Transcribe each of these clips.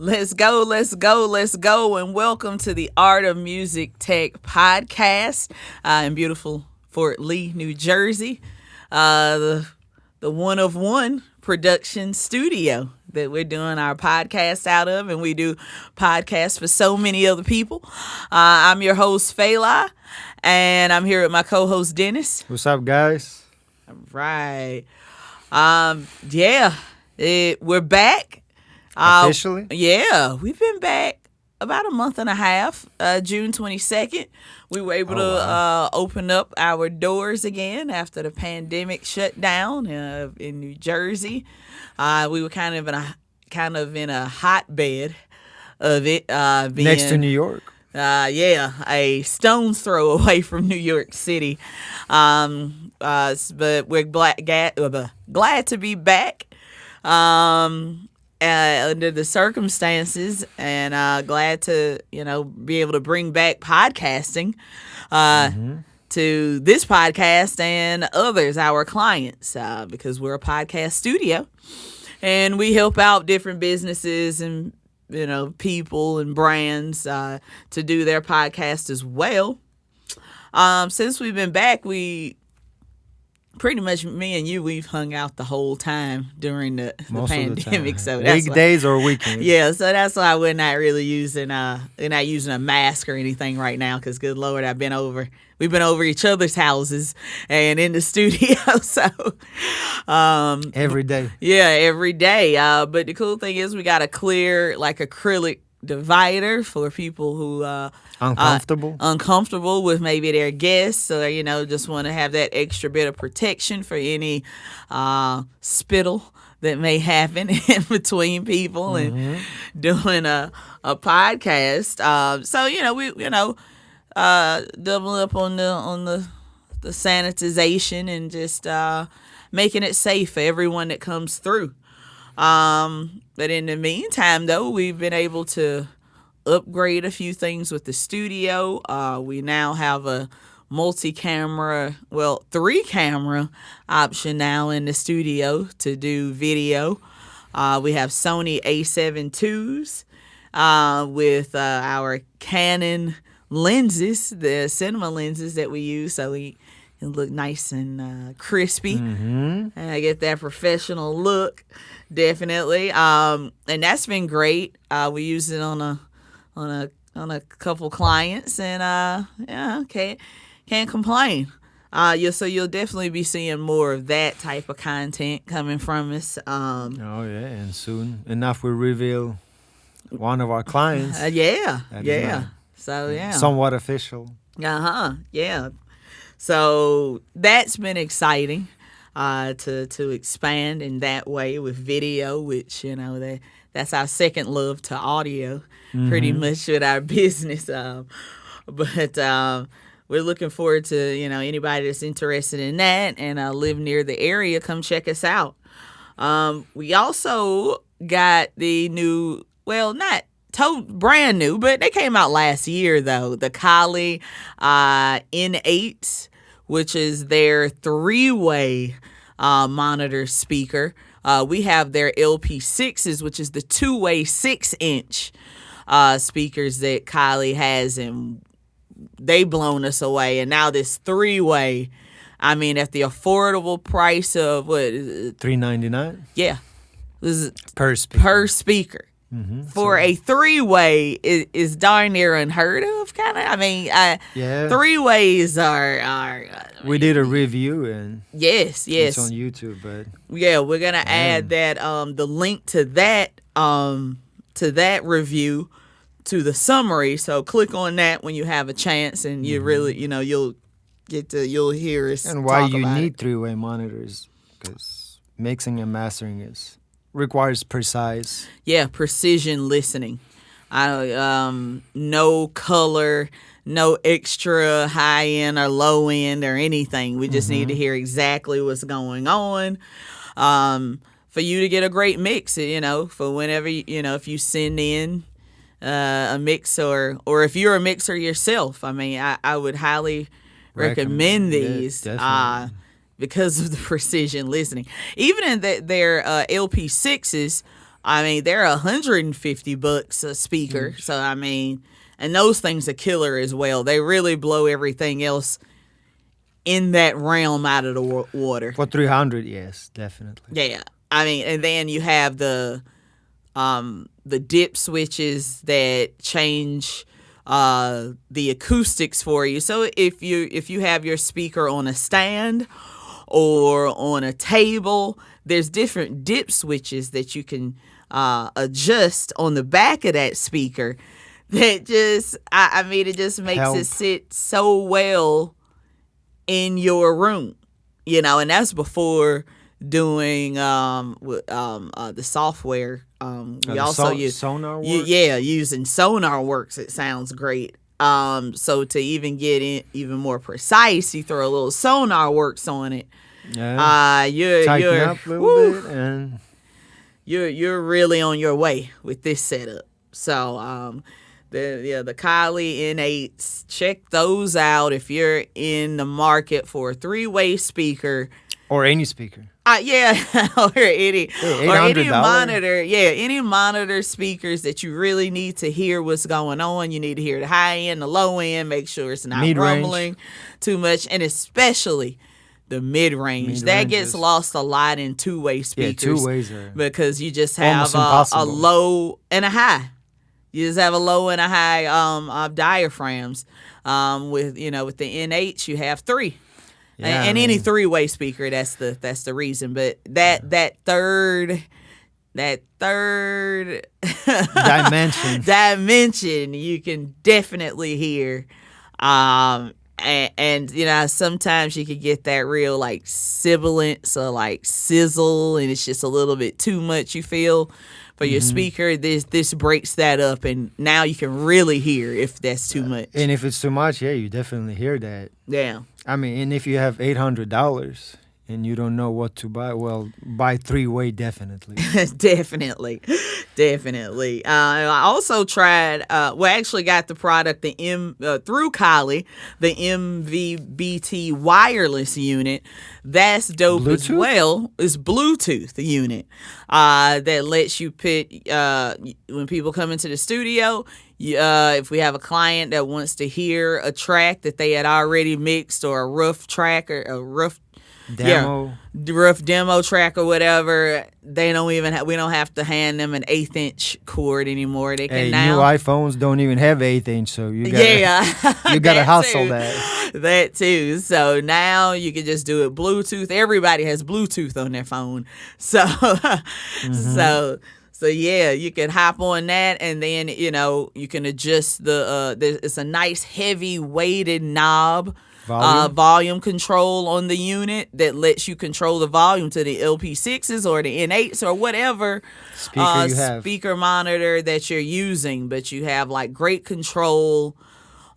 Let's go, let's go, let's go, and welcome to the Art of Music Tech podcast in beautiful Fort Lee, New Jersey. The one of one production studio that we're doing our podcast out of, and we do podcasts for so many other people. I'm your host, Fela, and I'm here with my co-host, Dennis. What's up, guys? All right. We're back. Officially? Yeah, we've been back about a month and a half. June 22nd, we were able to open up our doors again after the pandemic shut down in New Jersey. We were kind of in a hotbed of it. Being, next to New York. A stone's throw away from New York City. But we're glad to be back. Under the circumstances, and glad to be able to bring back podcasting to this podcast and others, our clients, because we're a podcast studio and we help out different businesses and people and brands to do their podcast as well. Since we've been back, we pretty much, me and you, we've hung out the whole time during the pandemic. So that's weekdays or weekends. Yeah, so that's why we're not really using a mask or anything right now. Because good Lord, we've been over each other's houses and in the studio. So every day. Yeah, every day. But the cool thing is we got a clear acrylic divider for people who uncomfortable with maybe their guests, or just want to have that extra bit of protection for any spittle that may happen in between people and doing a podcast. So we double up on the sanitization and just making it safe for everyone that comes through. But in the meantime, though, we've been able to upgrade a few things with the studio. We now have a multi-camera, 3-camera option now in the studio to do video. We have Sony A7 IIs with our Canon lenses, the cinema lenses that we use, so we can look nice and crispy and I get that professional look. Definitely. And that's been great. We use it on a couple clients, and can't complain. So you'll definitely be seeing more of that type of content coming from us. And soon enough we reveal one of our clients. Somewhat official. Yeah. So that's been exciting. To expand in that way with video, which that's our second love to audio, pretty much with our business. But we're looking forward to anybody that's interested in that and live near the area, come check us out. We also got the new, not brand new, but they came out last year though. The Kali N8, which is their 3-way monitor speaker. We have their LP6s, which is the 2-way 6-inch speakers that Kali has, and they blown us away. And now this 3-way, at the affordable price of what is it? $399? Yeah. This is per speaker. For a 3-way is darn near unheard of, kind of. 3-ways are. We did a review and yes, it's on YouTube, but we're gonna add that the link to that review to the summary. So click on that when you have a chance, and you really you'll hear us. And why talk you about need it. 3-way monitors, because mixing and mastering requires precision listening. No color, no extra high end or low end or anything. We just need to hear exactly what's going on for you to get a great mix, for whenever, if you send in a mix or if you're a mixer yourself. I would highly recommend these. Because of the precision listening. Even in their LP6s, I mean, they're $150 a speaker. So I mean, and those things are killer as well. They really blow everything else in that realm out of the water. For 300, yes, definitely. Yeah, I mean, and then you have the dip switches that change the acoustics for you. So if you have your speaker on a stand or on a table, there's different dip switches that you can adjust on the back of that speaker. That just, I mean, it just makes it sit so well in your room, you know, and that's before doing the software. We also use SonarWorks. Using SonarWorks. It sounds great. So to even get even more precise, you throw a little SonarWorks on it. Yeah. You're up a little bit, and you're really on your way with this setup. So the Kylie N8s, check those out if you're in the market for a 3-way speaker. Or any speaker. Yeah, or any monitor. Yeah, any monitor speakers that you really need to hear what's going on. You need to hear the high end, the low end, make sure it's not rumbling too much, and especially the mid-range. That gets lost a lot in 2-way speakers. Yeah, 2 ways are because you just have a low and a high. You just have a low and a high diaphragms. With the N8, you have 3. Yeah, and any 3-way speaker, that's the reason. But that third dimension you can definitely hear. And you know, sometimes you can get that real like sibilance or like sizzle, and it's just a little bit too much, you feel, for your speaker. This breaks that up, and now you can really hear if that's too much. And if it's too much, yeah, you definitely hear that. Yeah. I mean, and if you have $800 and you don't know what to buy, well, buy 3-way definitely. Definitely. I also tried. Actually got the product through Kylie, the MVBT wireless unit. That's dope as well. It's Bluetooth unit that lets you put when people come into the studio. If we have a client that wants to hear a track that they had already mixed, or a rough track or a rough demo track or whatever, we don't have to hand them an 1/8" cord anymore. They can now. New iPhones don't even have 1/8", so you gotta you gotta hustle that too. So now you can just do it Bluetooth. Everybody has Bluetooth on their phone, so So yeah, you can hop on that, and then you can adjust it's a nice heavy weighted knob. Volume control on the unit that lets you control the volume to the LP6s or the N8s or whatever speaker monitor that you're using, but you have like great control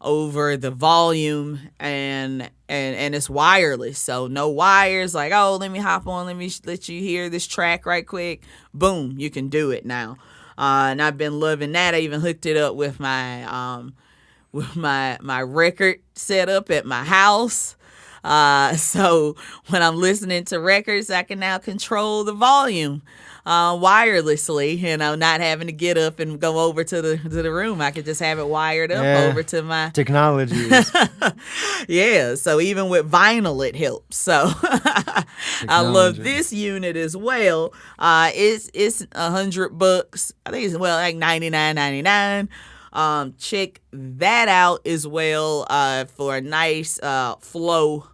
over the volume, and it's wireless, so no wires like, oh, let me hop on, let you hear this track right quick. Boom, you can do it now. And I've been loving that. I even hooked it up with my record setup at my house. So when I'm listening to records, I can now control the volume wirelessly, not having to get up and go over to the room. I could just have it wired up over to my technology. Yeah, so even with vinyl it helps. So I love this unit as well. It's $100. I think it's like $99.99. Check that out as well for a nice flow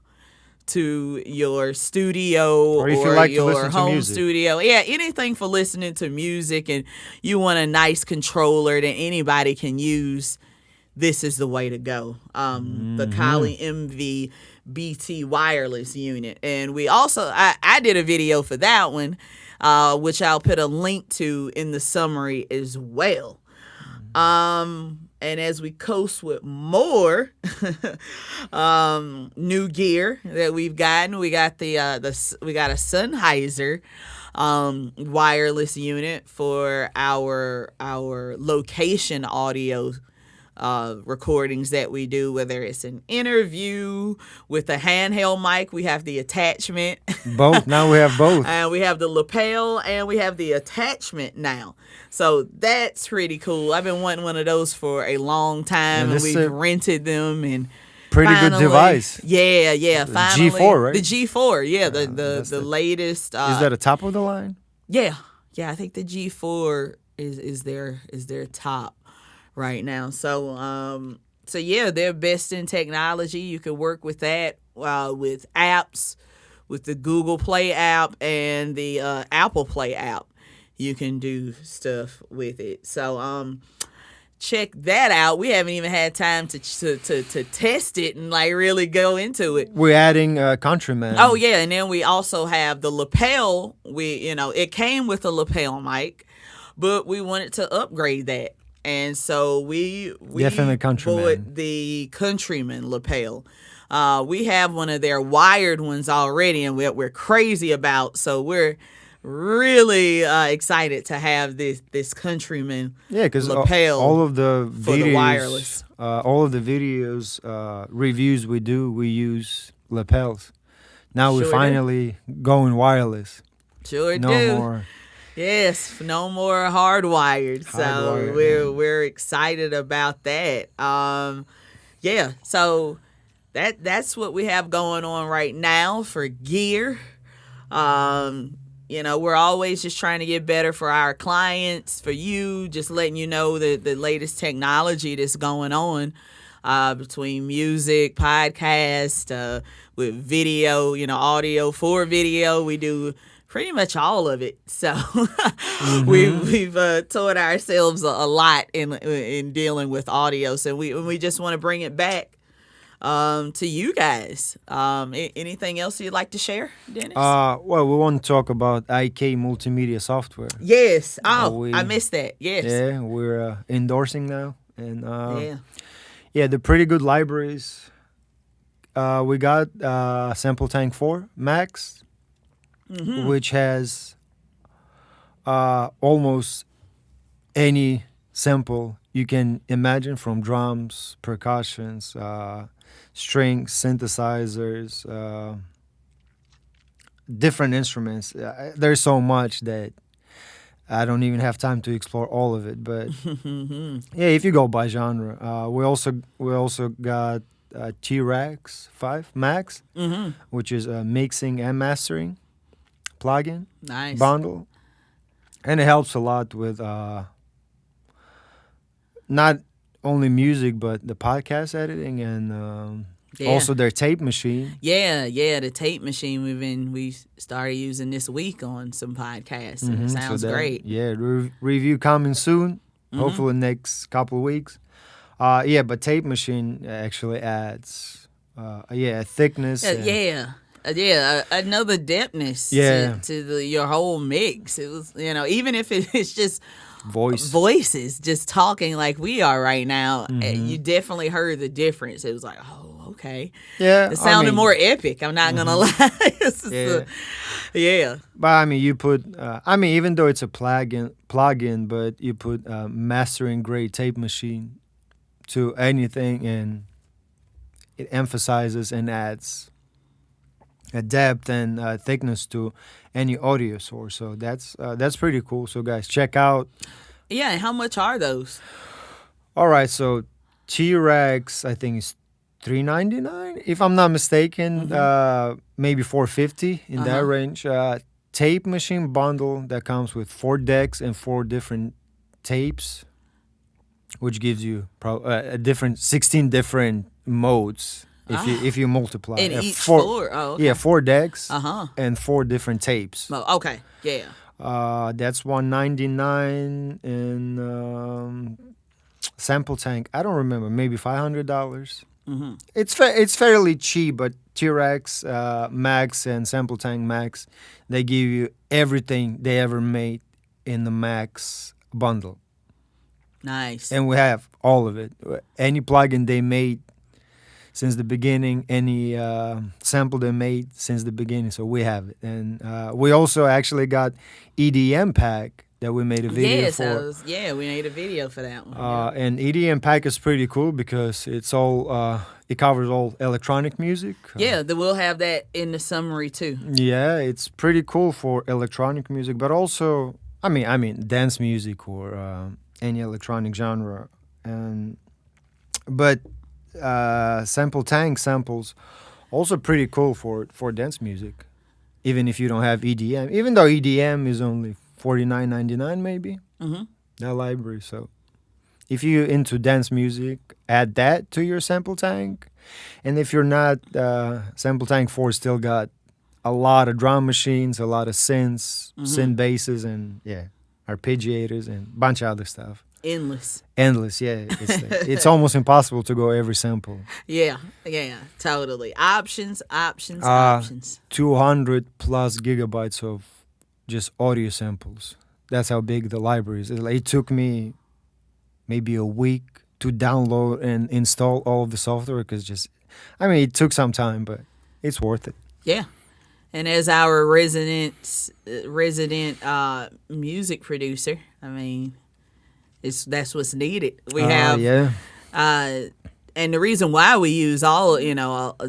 to your studio or if you like your to listen home to music. Studio. Yeah, anything for listening to music, and you want a nice controller that anybody can use. This is the way to go. The Kylie MVBT wireless unit. And we also, I did a video for that one, which I'll put a link to in the summary as well. And as we coast with more new gear that we've gotten, we got we got a Sennheiser wireless unit for our location audio recordings that we do, whether it's an interview with a handheld mic. We have the attachment. Both. Now we have both. And we have the lapel and we have the attachment now. So that's pretty cool. I've been wanting one of those for a long time, and we've rented them and pretty good device. Yeah. Finally, G4, right? The G4, yeah, the latest. Is that a top of the line? Yeah. I think the G4 is their top right now. So yeah, they're best in technology. You can work with that with apps, with the Google Play app and the Apple Play app. You can do stuff with it. So check that out. We haven't even had time to test it and like really go into it. We're adding Countryman. Oh yeah, and then we also have the lapel. It came with a lapel mic, but we wanted to upgrade that, and so we definitely Countryman. bought the Countryman lapel. We have one of their wired ones already, and we're crazy about. So we're really excited to have this Countryman lapel. All of the videos, for the wireless. All of the videos reviews we do, we use lapels. Now we're finally going wireless. Sure no do. More. Yes, no more hardwired. So we're excited about that. Yeah. So that's what we have going on right now for gear. We're always just trying to get better for our clients, for you, just letting you know the latest technology that's going on between music, podcast, with video, audio for video. We do pretty much all of it. So we've taught ourselves a lot in dealing with audio. So we just want to bring it back to you guys. Anything else you'd like to share, Dennis? Well, we want to talk about IK multimedia software. Yes. I missed that. Yes. Yeah, we're endorsing now, and they're pretty good libraries. We got Sample Tank 4 Max, which has almost any sample you can imagine, from drums, percussions, strings, synthesizers, different instruments. There's so much that I don't even have time to explore all of it. But if you go by genre, we also got T-Rex 5 Max, which is a mixing and mastering plugin bundle, and it helps a lot with not only music, but the podcast editing and also their tape machine. Yeah, the tape machine we started using this week on some podcasts, and it sounds great. Yeah, review coming soon, hopefully next couple of weeks. But tape machine actually adds thickness. Another depthness to your whole mix. It was, even if it's just voices just talking like we are right now, you definitely heard the difference. It was like, oh, okay. Yeah. It sounded more epic. I'm not going to lie. But you put, even though it's a plugin, but you put mastering grade tape machine to anything, and it emphasizes and adds a depth and thickness to any audio source. So that's pretty cool. So guys, check out. Yeah, and how much are those? All right, so T-Rex I think is $399 if I'm not mistaken. Maybe $450 in that range. Tape machine bundle that comes with 4 decks and 4 different tapes, which gives you a different 16 different modes. If you multiply in each 4, okay. 4 decks and 4 different tapes. Oh, okay, yeah. That's $199 in Sample Tank. I don't remember, maybe $500. It's fairly cheap, but T-Rex Max and Sample Tank Max, they give you everything they ever made in the Max bundle. Nice. And we have all of it. Any plugin they made since the beginning, any sample they made since the beginning, so we have it. And we also actually got EDM pack that we made a video Yes, for. we made a video for that one. Yeah. And EDM pack is pretty cool because it's all it covers all electronic music. Yeah, then we'll have that in the summary too. Yeah, it's pretty cool for electronic music, but also I mean dance music or any electronic genre. And but sample tank samples also pretty cool for dance music, even if you don't have EDM. Even though EDM is only $49.99 maybe. Hmm. That library. So if you're into dance music, add that to your sample tank. And if you're not, sample tank 4 still got a lot of drum machines, a lot of synths, synth basses, and arpeggiators, and a bunch of other stuff. Endless, yeah. It's almost impossible to go every sample. Yeah, totally. Options. 200 plus gigabytes of just audio samples. That's how big the library is. It took me maybe a week to download and install all of the software because it took some time, but it's worth it. Yeah. And as our resident music producer, that's what's needed. We have and the reason why we use all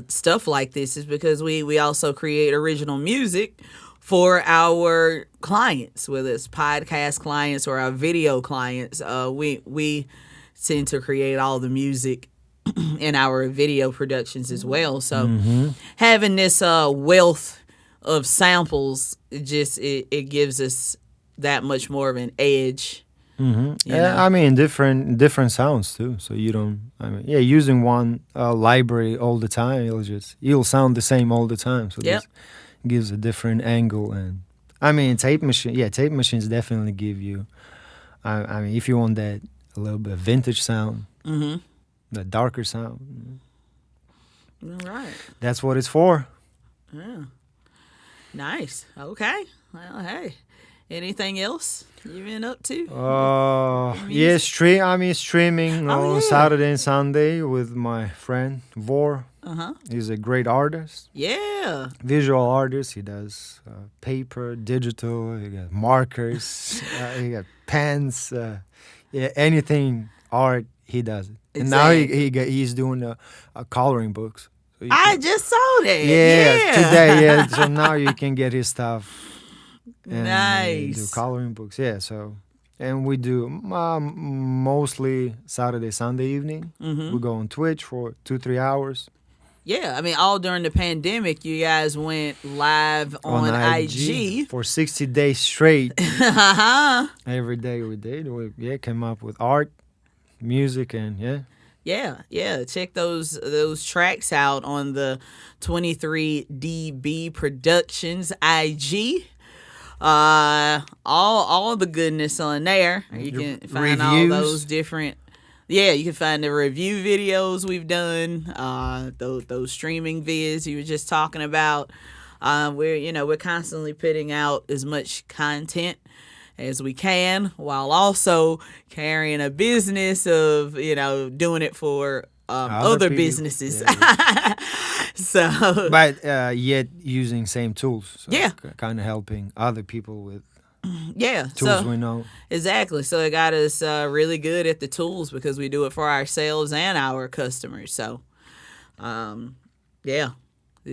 stuff like this is because we also create original music for our clients, whether it's podcast clients or our video clients. We tend to create all the music in our video productions as well. So having this wealth of samples, it gives us that much more of an edge. Different sounds too. So you don't. Using one library all the time, you'll sound the same all the time. So this gives a different angle. And tape machines definitely give you. If you want that a little bit vintage sound, the darker sound. All right. That's what it's for. Yeah. Nice. Okay. Well, hey. Anything else you've been up to? Streaming on Saturday and Sunday with my friend Vor. He's a great artist. Yeah. Visual artist. He does paper, digital. He got markers. He got pens. Anything art, he does it. Exactly. And now he's doing coloring books. So I just saw that. Yeah, today. Yeah, so now you can get his stuff. And nice. do coloring books. Yeah. So, and we do mostly Saturday, Sunday evening. We go on Twitch for 2-3 hours. Yeah, all during the pandemic, you guys went live on IG for 60 days straight. Every day we did. We came up with art, music, and Yeah. Check those tracks out on the 23DB Productions IG. All the goodness on there. You can find reviews. all those different. Yeah, you can find the review videos we've done. Those streaming vids you were just talking about. We're constantly putting out as much content as we can, while also carrying a business of doing it for other businesses. Yeah. So, but yet using same tools. So yeah, kind of helping other people with tools we know. Exactly. So it got us really good at the tools because we do it for ourselves and our customers. So,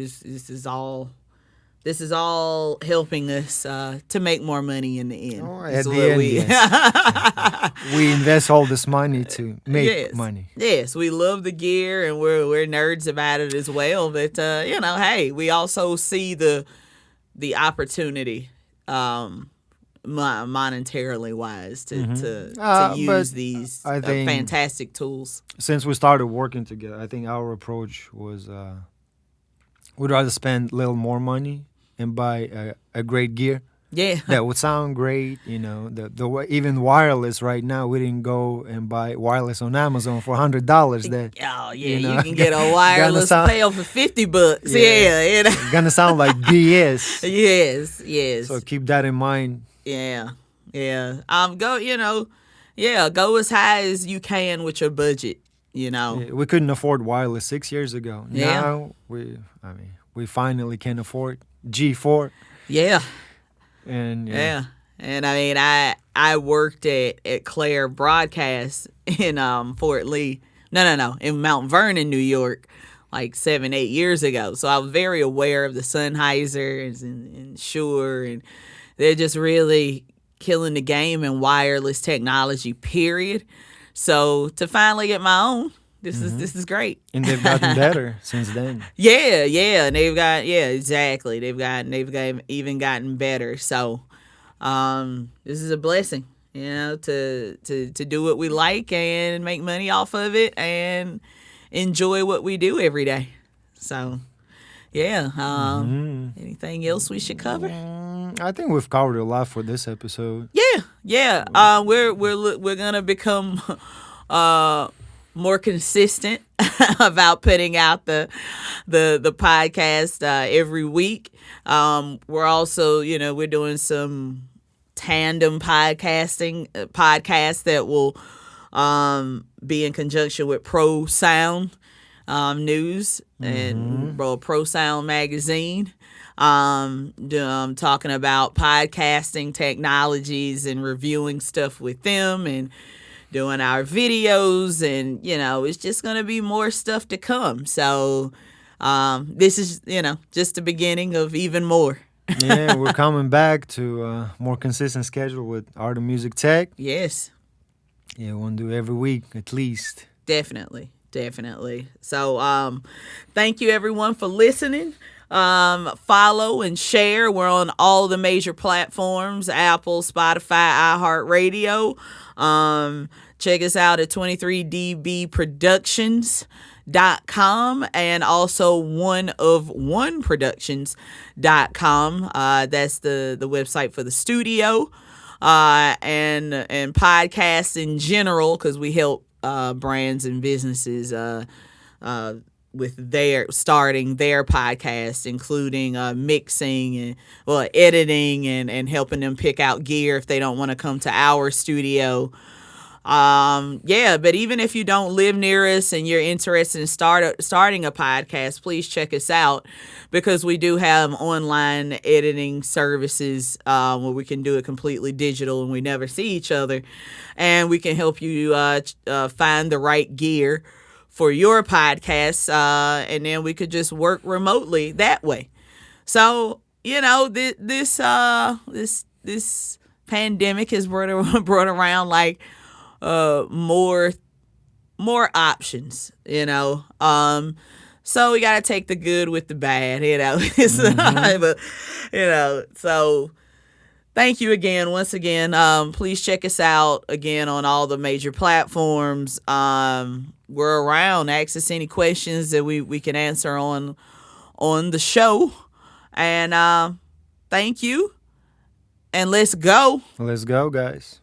this is all helping us to make more money in the end. Oh, at the end, yes. We invest all this money to make money. Yes, we love the gear and we're nerds about it as well. But hey, we also see the opportunity, monetarily wise, to use these fantastic tools. Since we started working together, I think our approach was we'd rather spend a little more money and buy a great gear. Yeah. That would sound great, the way, even wireless right now, we didn't go and buy wireless on Amazon for $100. That you can get a wireless pail for $50. Yeah. Gonna sound like BS. Yes. So keep that in mind. Yeah. Go as high as you can with your budget. We couldn't afford wireless 6 years ago. Yeah. Now we finally can afford G4. Yeah. And And I I worked at Claire Broadcast in Fort Lee. No, in Mount Vernon, New York, like 7-8 years ago. So I was very aware of the Sennheisers and Shure, and they're just really killing the game in wireless technology, period. So to finally get my own, this is great. And they've gotten better since then. Yeah, and exactly. They've even gotten better. So this is a blessing, to do what we like and make money off of it and enjoy what we do every day. So anything else we should cover? I think we've covered a lot for this episode. Yeah. We're gonna become more consistent about putting out the podcast every week. We're also, we're doing some tandem podcasts that will be in conjunction with Pro Sound News and Pro Sound Magazine. Talking about podcasting technologies and reviewing stuff with them and doing our videos, and it's just going to be more stuff to come. So this is just the beginning of even more. Yeah, we're coming back to a more consistent schedule with Art and Music Tech. Yes. Yeah, we'll do every week at least. Definitely. So thank you everyone for listening. Follow and share. We're on all the major platforms: Apple, Spotify, iHeartRadio. Check us out at 23dbproductions.com and also oneofoneproductions.com. That's the website for the studio and podcasts in general, because we help brands and businesses with starting their podcast, including mixing and editing and helping them pick out gear if they don't want to come to our studio. But even if you don't live near us and you're interested in starting a podcast, please check us out, because we do have online editing services where we can do it completely digital and we never see each other, and we can help you find the right gear for your podcast, and then we could just work remotely that way. So this pandemic has brought around like more options, so we got to take the good with the bad, but so thank you again, once again. Please check us out again on all the major platforms. We're around. Ask us any questions that we can answer on the show, and thank you, and let's go, guys.